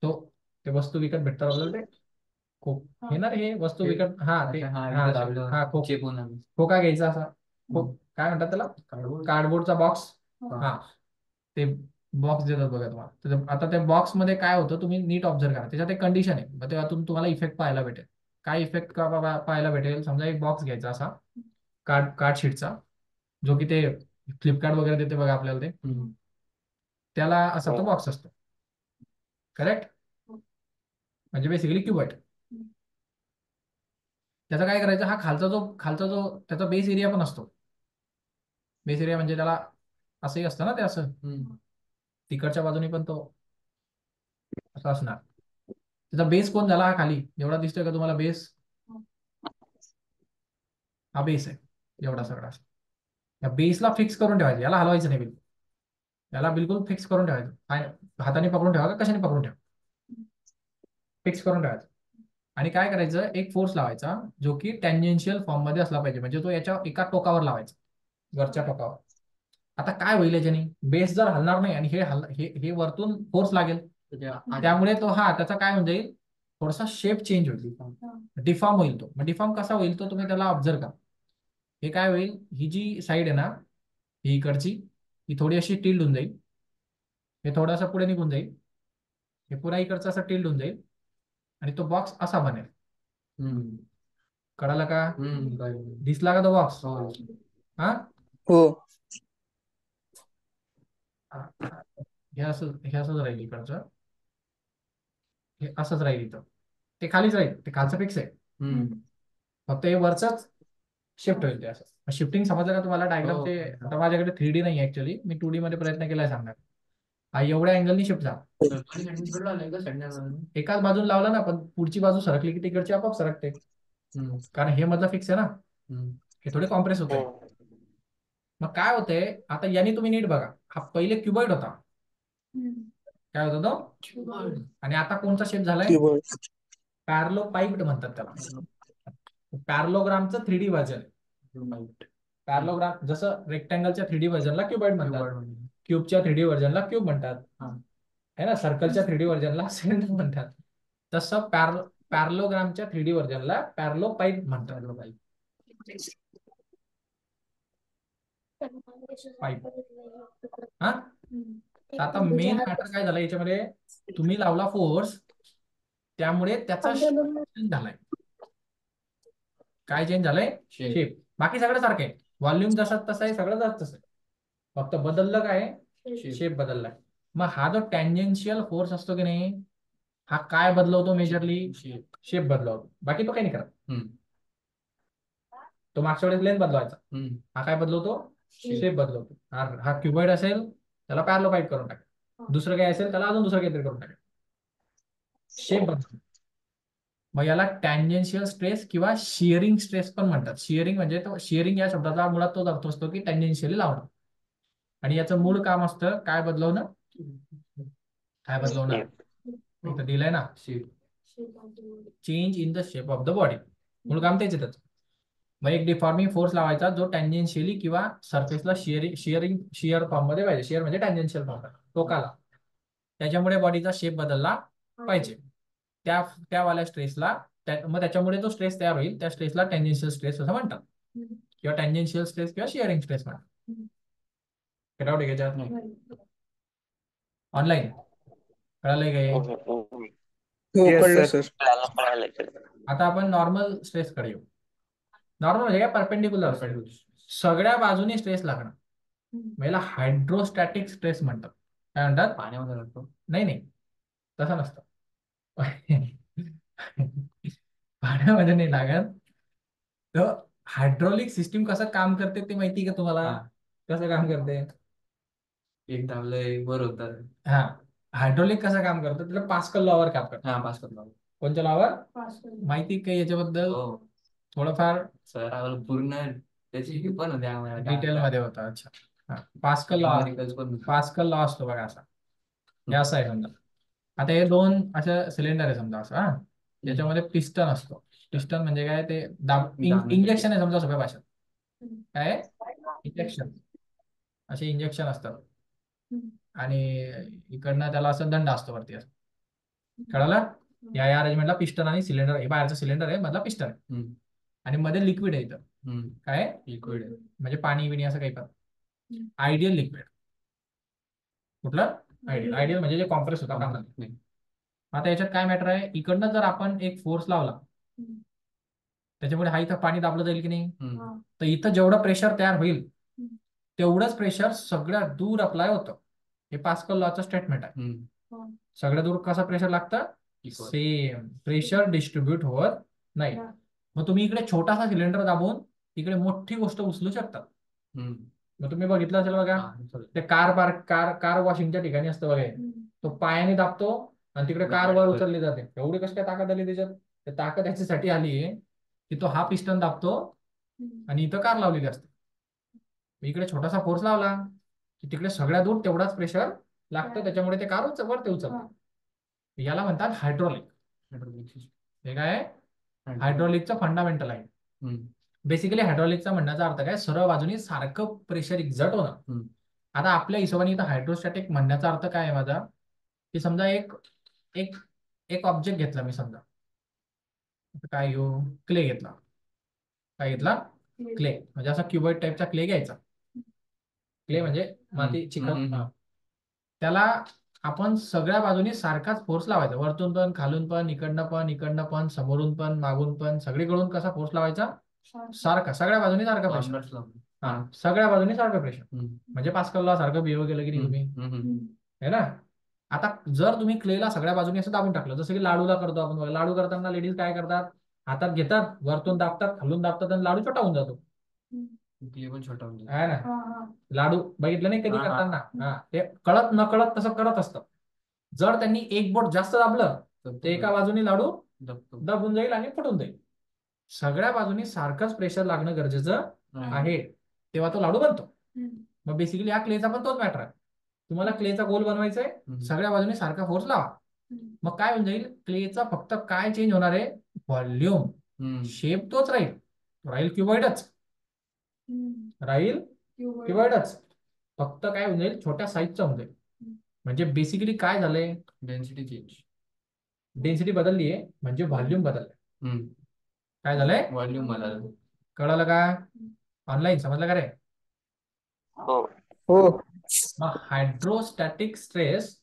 तो ते वस्तू विकत भेटतात आपल्याला, ते हे ना रे, हे वस्तू विकत, हा ते हा खोका घ्यायचा असा. काय म्हणतात त्याला, कार्डबोर्डचा बॉक्स. हा ते बॉक्स देतात बघा तुम्हाला. तर आता त्या बॉक्स मध्ये काय होतं, तुम्ही नीट ऑब्झर्व करा. त्याच्यात एक कंडिशन आहे, मग त्यातून तुम्हाला इफेक्ट पाहायला भेटेल. काय इफेक्ट पाहायला भेटेल, समजा एक बॉक्स घ्यायचा असा कार्ड शीटचा, जो की ते फ्लिपकार्ट वगैरे देते बघा आपल्याला, ते त्याला असा तो बॉक्स असतो. करेक्ट, म्हणजे बेसिकली क्युबाईट. त्याचा काय करायचं, हा खालचा जो त्याचा बेस एरिया पण असतो. बेस एरिया म्हणजे त्याला असंही असतं ना, ते असं तिकडच्या बाजूने पण तो असा असणार. त्याचा बेस कोण झाला, हा खाली एवढा दिसतोय का तुम्हाला बेस, हा बेस आहे एवढा सगळा. या बेसला फिक्स करून ठेवायचं, याला हलवायचं नाही बिलकुल. याला बिलकुल फिक्स करून ठेवायचं. हाताने पकडून ठेवा का कशाने पकडून ठेवा, फिक्स करून ठेवायचं. आणि काय करायचं, एक फोर्स लावायचा जो की टँजेन्शियल फॉर्म मध्ये असला पाहिजे, म्हणजे तो याच्या एका टोकावर लावायचा, वरच्या टोकावर. आता काय होईल याच्याने, बेस जर हलणार नाही आणि हे वरतून फोर्स लागेल, त्यामुळे तो त्याचा काय होऊन जाईल, थोडासा शेप चेंज होईल, डिफॉर्म होईल तो. मग डिफॉर्म कसा होईल तो तुम्ही त्याला ऑब्झर्व करा. हे काय होईल, ही जी साईड आहे ना, ही इकडची, ही थोडी अशी टिल्ड होऊन जाईल. हे थोडासा पुढे निघून जाईल, हे पुन्हा इकडचा असा टिल्ड होऊन जाईल, आणि तो बॉक्स असा बनेल. कळालं का, दिसला का तो बॉक्स? हा हो हे असंच राहील इकडचं, हे असंच राहील इथं, ते खालीच राहील, ते खालचं फिक्स आहे. फक्त हे वरचंच शिफ्ट होईल ते असं. शिफ्टिंग समजलं का तुम्हाला डायग्रामचे? आता माझ्याकडे 3D नाही ऍक्च्युअली, मी 2D मध्ये प्रयत्न केलाय सांगणार. हा एवढ्या अँगलनी शिफ्ट झाला, एकाच बाजूला लावला ना, पण पुढची बाजू सरकली की तिकडची आपोआप सरकते, कारण हे मधलं फिक्स आहे ना, हे थोडे कॉम्प्रेस होत आहे. मग काय होतंय, आता याने तुम्ही नीट बघा, हा पहिले क्युबॉइड होता, काय होता तो, आणि आता कोणता शेप झालाय, कीबोर्ड पॅरलोपाइप्ड म्हणतात त्याला. पॅरलोग्रामचं 3D व्हर्जन. पॅरलोग्राम जसं रेक्टँगलच्या 3D व्हर्जनला क्युबॉइड म्हणतात, क्यूबच्या 3D व्हर्जनला क्यूब म्हणतात, है ना, सर्कलच्या 3D व्हर्जनला सिलेंडर म्हणतात. तसं पॅरलोग्रामच्या 3D व्हर्जनला पॅरलोपाइप म्हणतात. पाईप. हा तर आता मेन मॅटर काय झालं याच्यामध्ये, तुम्ही लावला फोर्स, त्यामुळे त्याचा चेंज झालाय. काय चेंज झालंय? Shape. शेप. बाकी सगळं सारखं आहे, व्हॉल्यूम जसा तसा आहे, सगळं तसं आहे, फक्त बदललं काय? Shape. शेप बदललाय. मग हा जो टँजेन्शियल फोर्स असतो की नाही, हा काय बदलवतो मेजरली? Shape. शेप बदलवतो, बाकी तो काही नाही करत. हम्म. तो मागच्या वेळेस लेंथ बदलवायचा, हम्म. हा काय बदलवतो? Shape. शेप बदलवतो. हा क्युबॉइड असेल त्याला पॅरलोपाईड करून टाक, दुसरं काय असेल त्याला अजून दुसरं काहीतरी करून टाक, शेप बदलतो. मग याला टँजेन्शियल स्ट्रेस किंवा शिअरिंग स्ट्रेस पण म्हणतात. शिअरिंग म्हणजे तो, शिअरिंग या शब्दाचा मुळात तोच अर्थ असतो की टँजेन्शियली लावणं, आणि याचं मूळ काम असतं काय बदलवणं? काय बदलवणं? इथं दिलंय ना, Shape. Change in the shape of the body, मूळ काम तेच आहे त्याचं. मग एक डिफॉर्मिंग फोर्स लावायचा जो टँजेन्शियली किंवा सरफेसला शिअर फॉर्म मध्ये पाहिजे. शिअर म्हणजे टँजेन्शियल फॉर्म, टोकाला, त्याच्यामुळे बॉडीचा शेप बदलला पाहिजे. त्या वाल्या स्ट्रेसला, मग त्याच्यामुळे जो स्ट्रेस तयार होईल त्या स्ट्रेसला टँजेन्शियल स्ट्रेस असं म्हणतात, किंवा टँजेन्शियल स्ट्रेस किंवा शिअरिंग स्ट्रेस म्हणतात. डाऊट आहे त्याच्यात? ऑनलाईन कळालंय काय? हो, Yes, कळलं sir. सर. आता आपण नॉर्मल स्ट्रेस कडे येऊ. नॉर्मल म्हणजे काय? परपेंडिक्युलर. सगळ्या बाजूनी स्ट्रेस लागणं, याला हायड्रोस्टॅटिक स्ट्रेस म्हणतात. काय म्हणतात? पाण्यामध्ये लागतो. नाही, तसं नसतं. पाण्यामध्ये नाही लागत. तर हायड्रॉलिक सिस्टीम कसं काम करते ते माहिती का तुम्हाला? हा. कसं काम करते? एक दाबलंय वर होतात. हा, हायड्रॉलिक कसं काम करतं? त्याला पास्कल लॉवर काम करतं. हा, पास करतो. कोणत्या लॉवर? माहिती काही याच्याबद्दल? हो थोडंफार सर, आम्हाला पूर्ण त्याची हे पण होते आम्हाला डिटेल मध्ये होतं. अच्छा, हा, पास्कल लॉ. Numericals पण होते. पास्कल लॉ असतो बघा असा. हे असं आहे समजा, आता हे दोन असं सिलेंडर आहे समजा असं, हा, याच्यामध्ये पिस्टन असतो. पिस्टन म्हणजे काय? ते इंजेक्शन आहे समजा सोप्या भाषेत. काय? इंजेक्शन. असे इंजेक्शन असतात, आणि इकडनं त्याला असं दंड असतो वरती असं. कळालं? या अरेंजमेंटला पिस्टन आणि सिलेंडर, हे बाहेरचं सिलेंडर आहे, मधला पिस्टन आहे, हम्म. आणि मध्ये लिक्विड आहे इथं. हम्म. काय? लिक्विड आहे. म्हणजे पाणी बिणी असं काही पण. Ideal liquid. कुठलं? आयडियल म्हणजे जे कॉम्प्रेस होता का? नाही. आता याच्यात काय मॅटर आहे? इकडनं जर आपण एक फोर्स लावला, त्याच्यामुळे हा इथं पाणी दाबलं जाईल की नाही, हम्म. तर इथं जेवढं प्रेशर तयार होईल तेवढंच प्रेशर सगळ्यात दूर अप्लाय होतं. हे पास्कल लॉचं स्टेटमेंट आहे. हम्म. सगळ्या दूर कसं प्रेशर लागतं? Equal. सेम प्रेशर डिस्ट्रीब्यूट होत नाही. मग तुम्ही इकडे छोटासा सिलेंडर दाबून इकडे मोठी गोष्ट उचलू शकता. हम्म. मग तुम्ही बघितलं असेल बघा, हा, चल. ते कार वॉशिंगच्या ठिकाणी असतं बघा, तो पायाने दाबतो आणि तिकडे कार वर उचलली जाते. एवढी कशी काय ताकद आली त्याच्यात? ते ताकद याच्यासाठी आली की तो हा पिस्टन दाबतो आणि इथं कार लावलेली असते. इकडे छोटासा फोर्स लावला की तिकडे सगळ्या दूर तेवढाच प्रेशर लागतं, त्याच्यामुळे ते कार वरती उचलतं. याला म्हणतात हायड्रॉलिक. हे काय आहे? हायड्रॉलिकचं फंडामेंटल आहे. हम्म. बेसिकली हायड्रॉलिकचा म्हणण्याचा अर्थ काय? सर्व बाजूनी सारखं प्रेशर एक्झर्ट होणं. हम्म. आता आपल्या हिशोबाने इथं हायड्रोस्टॅटिक म्हणण्याचा अर्थ काय आहे माझा? की समजा एक एक एक ऑब्जेक्ट घेतला मी, समजा काय घेऊ? क्ले घेतला. काय घेतला? क्ले. म्हणजे असा क्युबॉइड टाईपचा क्ले घ्यायचा. क्ले म्हणजे माती, चिखल. हम्म. त्याला आपण सगळ्या बाजूनी सारखाच फोर्स लावायचा, वरतून पण, खालून पण, इकडनं पण, समोरून पण, मागून पण, सगळीकडून कसा फोर्स लावायचा? सारखा, सगळ्या बाजूनी सारखा प्रेशर. Corners लावून. हा, सगळ्या बाजूनी सारखं प्रेशर. हम्म. म्हणजे पास्कल लॉ सारखं बिहेव केलं की नाही तुम्ही, हम्म. है ना? आता जर तुम्ही क्लेला सगळ्या बाजूनी असं दाबून टाकलं, जसं की लाडूला करतो आपण बघा. लाडू करताना लेडीज काय करतात? हातात घेतात, वरतून दाबतात, खालून दाबतात, आणि लाडू छोटा होऊन जातो, क्ले पण छोटा होऊन जातो. आहे ना? लाडू बघितलं नाही कधी हा, हा. करताना? हा, ते कळत न कळत तसं करत असतं. जर त्यांनी एक बोट जास्त दाबलं तर एका बाजूनी लाडू दबतो. दबून जाईल आणि फुटून जाईल. सगळ्या बाजूनी सारखंच प्रेशर लागणं गरजेचं आहे, तेव्हा तो लाडू बनतो. मग बेसिकली हा क्लेचा पण तोच मॅटर आहे. तुम्हाला क्लेचा गोल बनवायचा आहे, सगळ्या बाजूनी सारखा फोर्स लावा. मग काय होऊन जाईल? क्लेचा फक्त काय चेंज होणार आहे? व्हॉल्यूम. शेप तोच राहील क्युबॉइडच फक्त काय होऊन जाईल? छोट्या साईजचा होऊन जाईल. म्हणजे बेसिकली काय झालंय? Density change. डेन्सिटी बदलली आहे, म्हणजे व्हॉल्यूम बदललंय. काय झालंय? व्हॉल्यूम बदल. कळलं का? ऑनलाईन समजलं का रे? हो. हो. मग हायड्रोस्टॅटिक स्ट्रेस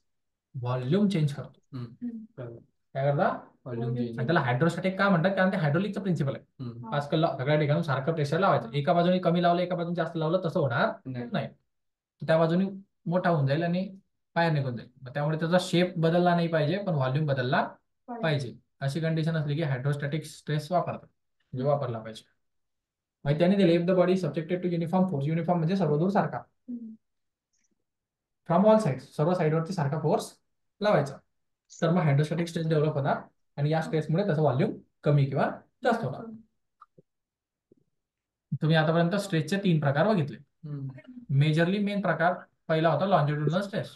व्हॉल्यूम चेंज करतो. काय करता? Volume change. आणि त्याला हायड्रोस्टॅटिक का म्हणतात? कारण ते हायड्रोलिकचं प्रिन्सिपल आहे. आजकाल सगळ्या ठिकाणी सारखं प्रेशर लावायचं, एका बाजूने कमी लावलं एका बाजूने जास्त लावलं तसं होणार नाही. त्या बाजूने मोठा होऊन जाईल आणि बाहेर निघून जाईल. त्यामुळे त्याचा शेप बदलला नाही पाहिजे, पण व्हॉल्यूम बदलला पाहिजे. अशी कंडिशन असली की हायड्रोस्टॅटिक स्ट्रेस वापरतात, म्हणजे वापरला पाहिजे. मग त्याने दिले, if the body subjected to uniform force, uniform म्हणजे सर्वदूर सारखा, फ्रॉम ऑल साइड, सर्व साईडवरती सारखा फोर्स लावायचा, तर मग हायड्रोस्टॅटिक स्ट्रेस डेव्हलप होणार आणि या स्ट्रेसमुळे त्याचं व्हॉल्यूम कमी किंवा जास्त होणार. तुम्ही आतापर्यंत स्ट्रेसचे 3 प्रकार बघितले. मेजरली मेन प्रकार पहिला होता लॉन्जिट्युडिनल स्ट्रेस.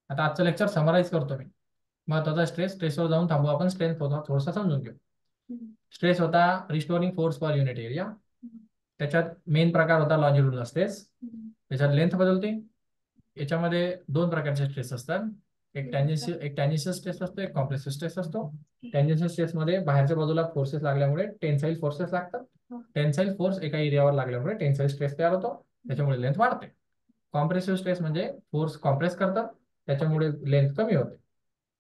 आता आजचं लेक्चर समराईज करतो मी. महत्वाचा स्ट्रेसवर जाऊन थांबू आपण. स्ट्रेस होता थोडासा समजून घेऊ. स्ट्रेस होता restoring force per unit area. त्याच्यात मेन प्रकार होता लॉन्जिट्युडिनल स्ट्रेस. त्याच्यात लेंथ बदलते. याच्यामध्ये 2 प्रकारचे स्ट्रेस असतात. एक टॅन्जेन्शियल स्ट्रेस असतो, एक कॉम्प्रेसिव्ह स्ट्रेस असतो. टॅन्जेन्शियल स्ट्रेसमध्ये बाहेरच्या बाजूला फोर्सेस लागल्यामुळे टेन्साईल फोर्सेस लागतात. टेन्साईल फोर्स एका एरियावर लागल्यामुळे टेन्साईल स्ट्रेस तयार होतो, त्याच्यामुळे लेंथ वाढते. कॉम्प्रेसिव्ह स्ट्रेस म्हणजे फोर्स कॉम्प्रेस करतात, त्याच्यामुळे लेंथ कमी होते.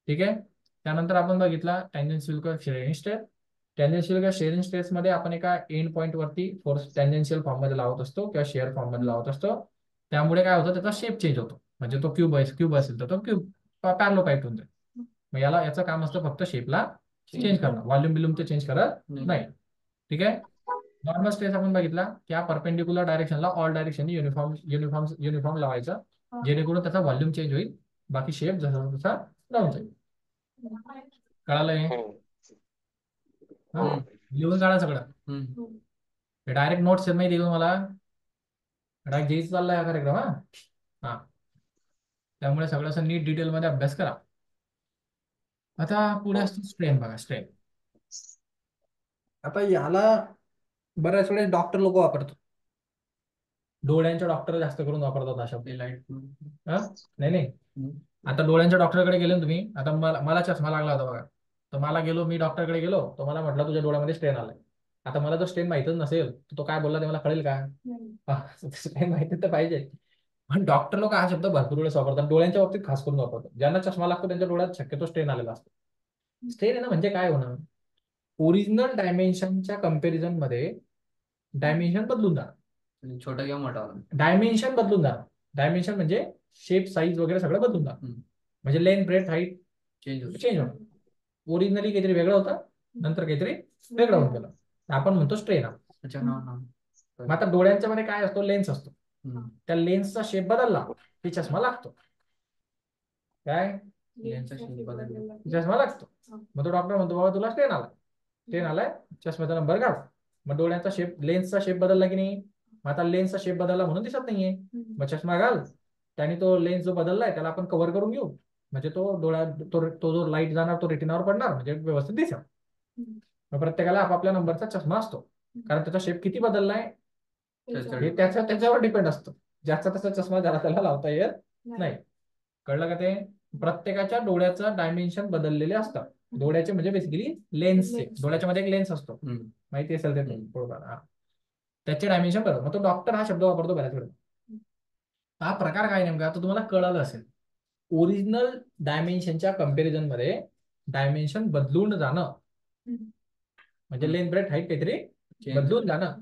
ठीक आहे. त्यानंतर आपण बघितला टॅन्जेन्शियल किंवा शेअरिंग स्ट्रेस. टॅन्जेन्शियल किंवा शेअरिंग स्ट्रेसमध्ये आपण एका एंड पॉईंट वरती फोर्स टॅन्जेन्शियल फॉर्म मध्ये लावत असतो किंवा शेअर फॉर्म मध्ये लावत असतो. त्यामुळे काय होतं, त्याचा शेप चेंज होतो. म्हणजे तो क्यूब असेल तर तो क्यूब पॅरलोपाईट होऊन जाईल. मग याचं काम असतं फक्त शेपला चेंज करणं, व्हॉल्यूम बिल्यूम ते चेंज करत नाही. ठीक आहे. नॉर्मल स्ट्रेस आपण बघितला की हा परपेंडिक्युलर डायरेक्शनला ऑल डायरेक्शन युनिफॉर्म लावायचा, जेणेकरून त्याचा व्हॉल्यूम चेंज होईल, बाकी शेप जसा तसा राहून जाईल. कळालंय? लिहून काढा सगळं. डायरेक्ट नोट्स नाही देऊ मला, डायरेक्ट जेच चाललाय हा कार्यक्रम. हा, त्यामुळे सगळं असं नीट डिटेल मध्ये अभ्यास करा. आता पुढे असतो स्ट्रेन. बघा स्ट्रेन. आता याला बऱ्याच वेळेस डॉक्टर लोक वापरतो. डोळ्यांच्या डॉक्टर जास्त करून वापरतात अशा लाईट. नाही. आता डोळ्यांच्या डॉक्टरकडे गेले तुम्ही. आता मला चष्मा लागला होता बघा, तर मला मी डॉक्टरकडे गेलो, तो मला म्हटलं तुझ्या डोळ्यामध्ये स्ट्रेन आलाय. आता मला जर स्ट्रेन माहितच नसेल तर तो काय बोलला ते मला कळेल का? स्ट्रेन माहिती तर पाहिजे. पण डॉक्टर लोक हा शब्द भरपूर वेळेस वापरतात, डोळ्यांच्या बाबतीत खास करून वापरतात. ज्यांना चष्मा लागतो त्यांच्या डोळ्यात शक्यतो स्ट्रेन आलेला असतो. स्ट्रेन आहे ना, म्हणजे काय होणं, ओरिजिनल डायमेन्शनच्या कंपॅरिझन मध्ये डायमेन्शन बदलून जाणार. छोटा किंवा मोठा डायमेन्शन बदलून जाणार. डायमेन्शन म्हणजे शेप साईज वगैरे सगळं बदलून जाणार. म्हणजे लेंथ ब्रेथ हाईट चेंज होणार. ओरिजिनली काहीतरी वेगळं होतं, नंतर काहीतरी वेगळं होऊन गेलं, आपण म्हणतो स्ट्रेन. मग आता डोळ्यांच्या मध्ये काय असतो, लेन्स असतो. त्या लेन्सचा शेप बदलला की चष्मा लागतो. काय चष्मा लागतो. मग तो डॉक्टर म्हणतो बाबा तुला स्ट्रेन आलाय, चष्म्याचा नंबर काढ. मग डोळ्यांचा शेप, लेन्सचा शेप बदलला की नाही. मग आता लेन्सचा शेप बदलला म्हणून दिसत नाहीये, मग चष्मा घाल. त्याने तो लेन्स जो बदललाय त्याला आपण कव्हर करून घेऊ, म्हणजे तो डोळ्यात तो जो लाईट जाणार तो रेटिनावर पडणार, म्हणजे व्यवस्थित दिसेल. मग प्रत्येकाला आपापल्या नंबरचा चष्मा असतो, कारण त्याचा शेप किती बदललाय हे त्याच्यावर डिपेंड असतो. ज्याचा त्याचा चष्मा ज्याला त्याला लावता येत नाही. कळलं का ते? प्रत्येकाच्या डोळ्याचं डायमेन्शन बदललेले असतात. डोळ्याचे म्हणजे बेसिकली लेन्सचे, डोळ्याच्या मध्ये एक लेन्स असतो, माहिती असेल ते बरोबर. त्याचे डायमेन्शन बदल. मग तो डॉक्टर हा शब्द वापरतो बऱ्याच वेळा. हा प्रकार काय नेमका, तर तुम्हाला कळालं असेल. ओरिजिनल डायमेन्शनच्या कंपॅरिझन मध्ये डायमेन्शन बदलून जाणं, म्हणजे लेंथ ब्रेथ हाईट काहीतरी बदलून जाणं,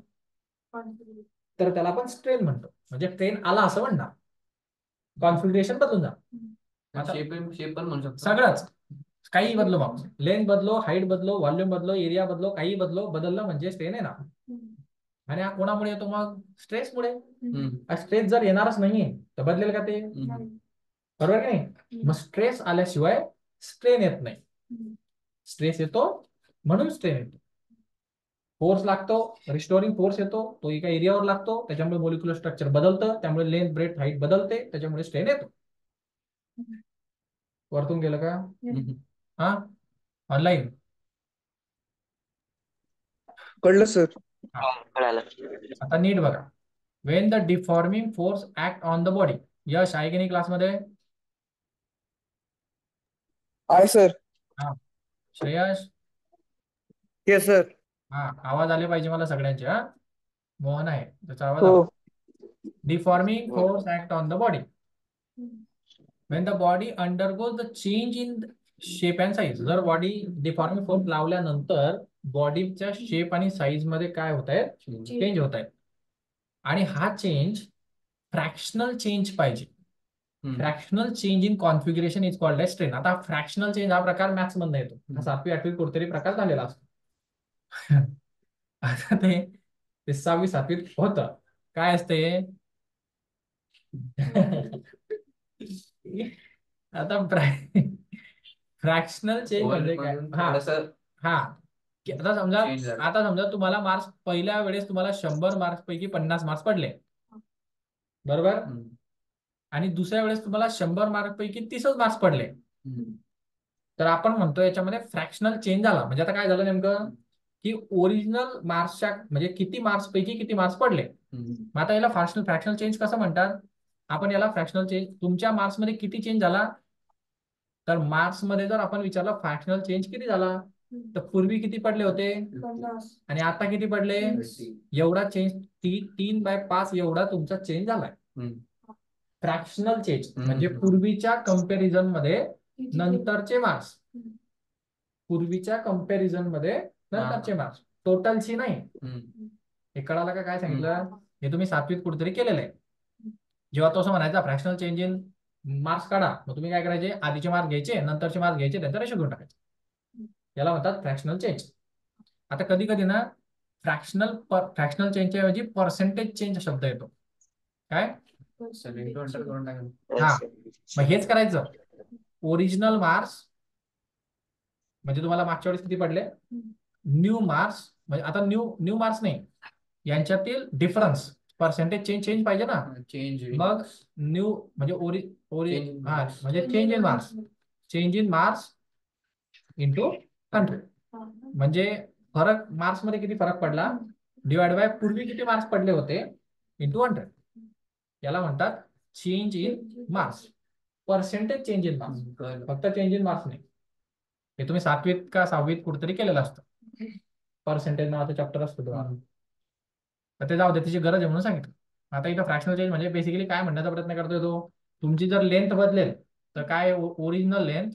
तर त्याला आपण स्ट्रेन म्हणतो. म्हणजे स्ट्रेन आला असं म्हणणार, कॉन्फिगरेशन बदलून जाणं. शेप पण म्हणू शकतो. सगळंच काही बदलो, मग लेंथ बदलो, हाईट बदलो, व्हॉल्यूम बदलो, एरिया बदलो, काही बदललं म्हणजे स्ट्रेन आहे ना. आणि हा कोणामुळे येतो, मग स्ट्रेसमुळे. स्ट्रेस जर येणारच नाहीये तर बदलेल का ते? बरोबर की नाही? मग स्ट्रेस आल्याशिवाय स्ट्रेन येत नाही. स्ट्रेस येतो म्हणून स्ट्रेन येतो. फोर्स लागतो, रिस्टोरिंग फोर्स येतो, तो एका एरियावर लागतो, त्याच्यामुळे मोलिक्युलर स्ट्रक्चर बदलतं, त्यामुळे लेंथ ब्रेथ हाईट बदलते, त्याच्यामुळे स्ट्रेन येतो. वरतून गेलं का? हा, ऑनलाईन कळलं सर. कळालं. आता नीट बघा. When the deforming force act on the body. यश आहे की नाही क्लासमध्ये? आहे सर. हा, श्रेयश. Yes sir. हा, आवाज आले पाहिजे मला सगळ्यांचे. हा, मोहन आहे त्याचा आवाज. हो. Deforming force act on the body. when the body undergoes the change in shape and size. जर बॉडी डिफॉर्मिंग फोर्स लावल्यानंतर बॉडीच्या शेप आणि साईज मध्ये काय होत आहेत, चेंज होत आहेत. आणि हा चेंज फ्रॅक्शनल चेंज पाहिजे. Fractional change in configuration is called as strain. आता फ्रॅक्शनल चेंज हा प्रकार मॅथ्स मधून येतो. हा 7वी 8वी कुठेतरी प्रकार झालेला असतो. आता ते 6वी 7वीत होतं. काय असते आता फ्रॅक्शनल चेंज म्हणजे काय? हा आता समजा तुम्हाला मार्क्स पहिल्या वेळेस तुम्हाला 100 मार्क्स पैकी 50 मार्क्स पडले, बरोबर. आणि दुसऱ्या वेळेस तुम्हाला 100 मार्क्स पैकी 30 मार्क्स पडले. तर आपण म्हणतो याच्यामध्ये फ्रॅक्शनल चेंज झाला. म्हणजे आता काय झालं नेमकं की ओरिजिनल मार्क्सच्या म्हणजे किती मार्क्स पैकी किती मार्क्स पडले. मग आता याला फ्रॅक्शनल चेंज कसं म्हणतात? आपण याला फ्रॅक्शनल चेंज, तुमच्या मार्क्स मध्ये किती चेंज झाला, तर मार्क्स मध्ये जर आपण विचारलं फ्रॅक्शनल चेंज किती झाला, तर पूर्वी किती पडले होते आणि आता किती पडले, एवढा चेंज 3/5 एवढा तुमचा चेंज झालाय. फ्रॅक्शनल चेंज म्हणजे पूर्वीच्या कंपॅरिझन मध्ये नंतरचे मार्क्स, पूर्वीच्या कंपॅरिझन मध्ये नंतरचे मार्क्स, टोटलची नाही. हे कळालं का काय सांगितलं? हे तुम्ही 7वीत कुठेतरी केलेलं आहे. जेव्हा तो असं म्हणायचा फ्रॅक्शनल चेंज इन मार्क्स काढा, मग तुम्ही काय करायचे, आधीचे मार्क्स घ्यायचे, नंतरचे मार्क्स घ्यायचे, त्यांचा रेशो घेऊन टाकायचे. याला म्हणतात फ्रॅक्शनल चेंज. आता कधी कधी ना फ्रॅक्शनल चेंजच्या ऐवजी पर्सेंटेज चेंज शब्द येतो. काय? हा, मग हेच करायचं. ओरिजिनल मार्क्स म्हणजे तुम्हाला मागच्या वेळेस किती पडले, न्यू मार्क्स म्हणजे आता न्यू मार्क्स नाही, यांच्यातील डिफरन्स पर्सेंटेज चेंज पाहिजे ना. मग न्यू म्हणजे म्हणजे चेंज इन मार्क्स इंटू 100. म्हणजे फरक मार्क्स मध्ये किती फरक पडला डिवाइड बाय पूर्वी किती मार्क्स पडले होते इंटू 100. याला म्हणतात change in marks. Percentage change in marks, फक्त चेंज इन मार्क्स नाही. हे तुम्ही 7वीत का 6वीत कुठेतरी केलेलं असतं. पर्सेंटेज नावाचं चॅप्टर असतं तुम्हाला. तर ते जाऊ दे, त्याची गरज आहे म्हणून सांगितलं. आता इथं फ्रॅक्शनल चेंज म्हणजे बेसिकली काय म्हणण्याचा प्रयत्न करतोय तो, तुमची जर लेंथ बदलेल तर काय ओरिजिनल लेंथ